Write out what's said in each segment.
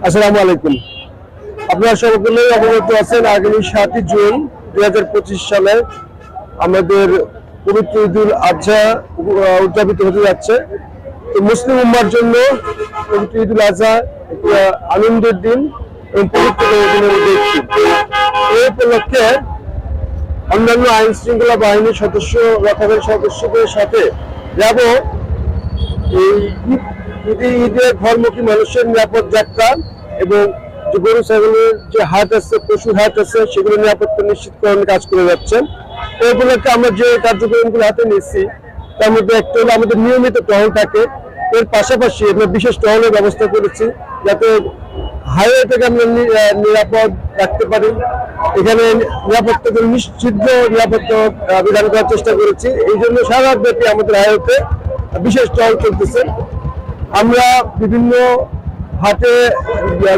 আসসালামু আলাইকুম। আপনারা সকলেই অবগত আছেন আগামী 7 জুন 2025 সালে আমাদের পবিত্র ঈদুল আজহা উদযাপিত হতে যাচ্ছে। তো মুসলিম উম্মার জন্য পবিত্র ঈদুল আজহা একটা আনন্দের দিন এবং পবিত্র দিনের মধ্যে একটি। এই উপলক্ষে অন্যান্য আইন শৃঙ্খলা বাহিনীর রক্ষাকারী সদস্যদের সাথে যাব এই ঈদের ঘরমুখী মানুষের নিরাপদ যাত্রা এবং যে গরু ছাগলের যে হাট আছে, পশুর হাট আছে, সেগুলো নিরাপত্তা নিশ্চিতকরণের কাজ করে যাচ্ছেন। এই উপলক্ষে আমরা যে কার্যক্রমগুলো হাতে নিচ্ছি তার মধ্যে একটা হলো আমাদের নিয়মিত টহল থাকে। এর পাশাপাশি আমরা বিশেষ টহলের ব্যবস্থা করেছি যাতে হাইওয়েটাকে আমরা নিরাপদ রাখতে পারি। এখানে নিরাপত্তা নিশ্চিত নিরাপত্তা বিধান করার চেষ্টা করেছি। এই জন্য সারা রাতব্যাপী আমাদের হাইওয়েতে বিশেষ টহল চলতেছে। আমরা বিভিন্ন হাটে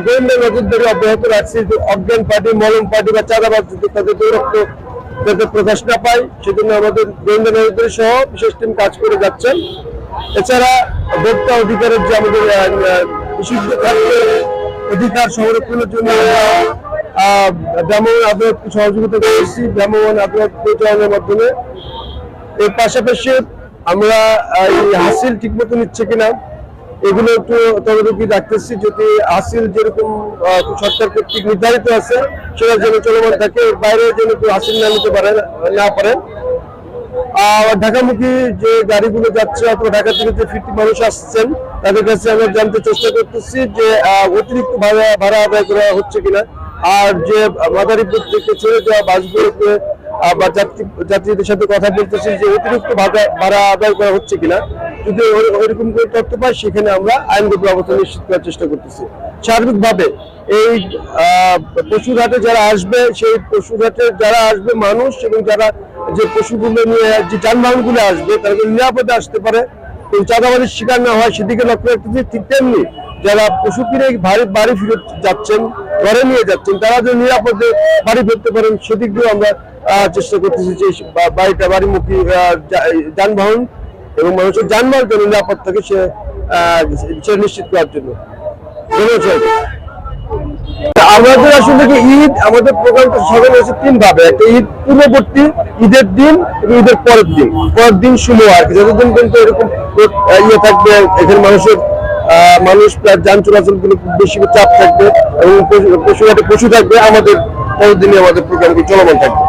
গোয়েন্দা নজরদারি অব্যাহত রাখছি। অজ্ঞান পার্টি, মলম পার্টি বা চাঁদাবাজ তাদের দৌরত্ব যাতে প্রকাশ না পায় সেজন্য আমাদের গোয়েন্দা নজরদারি সহ বিশেষ টিম কাজ করে যাচ্ছেন। এছাড়া ভোক্তা অধিকারের যে আমাদের বিশুদ্ধ খাদ্যের অধিকার সংরক্ষণের জন্য ভ্রাম্যমাণ আদালত সহযোগিতা করেছি ভ্রাম্যমাণ আদালত পরিচালনার মাধ্যমে। এর পাশাপাশি আমরা হাসিল ঠিক মতো নিচ্ছে কিনা এগুলো একটু তদারকি রাখতেছি। যদি হাসিল যেরকম সরকার কর্তৃক নির্ধারিত আছে সেটা যেন চলমান থাকে, এর বাইরে যেন কেউ হাসিল না নিতে না পারেন। ঢাকামুখী যে গাড়িগুলো যাচ্ছে অথবা ঢাকা থেকে যে ফিরতি মানুষ আসছেন তাদের কাছে আমরা জানতে চেষ্টা করতেছি যে অতিরিক্ত ভাড়া আদায় করা হচ্ছে কিনা, আর যে মাদারীপুর থেকে ছেড়ে যাওয়া বাসগুলোতে বা যাত্রীদের সাথে কথা বলতেছি যে অতিরিক্ত ভাড়া আদায় করা হচ্ছে কিনা। যদি ওইরকম করে তথ্য পাই সেখানে আমরা আইনগত ব্যবস্থা নিশ্চিত করার চেষ্টা করতেছি। সার্বিকভাবে এই পশুরহাটে যারা আসবে, সেই পশুরহাটে যারা আসবে মানুষ এবং যারা যে পশুগুলো নিয়ে যে যানবাহনগুলো আসবে তারা নিরাপদে আসতে পারে এবং চাঁদাবাজির শিকার না হয় সেদিকে লক্ষ্য রাখতেছি। ঠিক তেমনি যারা পশু কিনে বাড়ি ফিরে যাচ্ছেন, ঘরে নিয়ে যাচ্ছেন, তারা যেন নিরাপদে বাড়ি ফিরতে পারেন সেদিক দিয়েও আমরা চেষ্টা করতেছি যে বাড়িমুখী যানবাহন এবং মানুষের যানবাহন যেন নিরাপদ থাকে সে নিশ্চিত করার জন্য। আমাদের আসলে ঈদ আমাদের প্রোগ্রামটা সাজানো হয়েছে 3 ভাবে। একটা ঈদ পূর্ববর্তী, ঈদের দিন এবং ঈদের পরের দিন সময় আর কি, যতদিন পর্যন্ত এরকম থাকবে এখানে মানুষ যান চলাচল গুলো বেশি চাপ থাকবে এবং পশু থাকবে, আমাদের পরের দিনে আমাদের প্রোগ্রামটি চলমান থাকবে।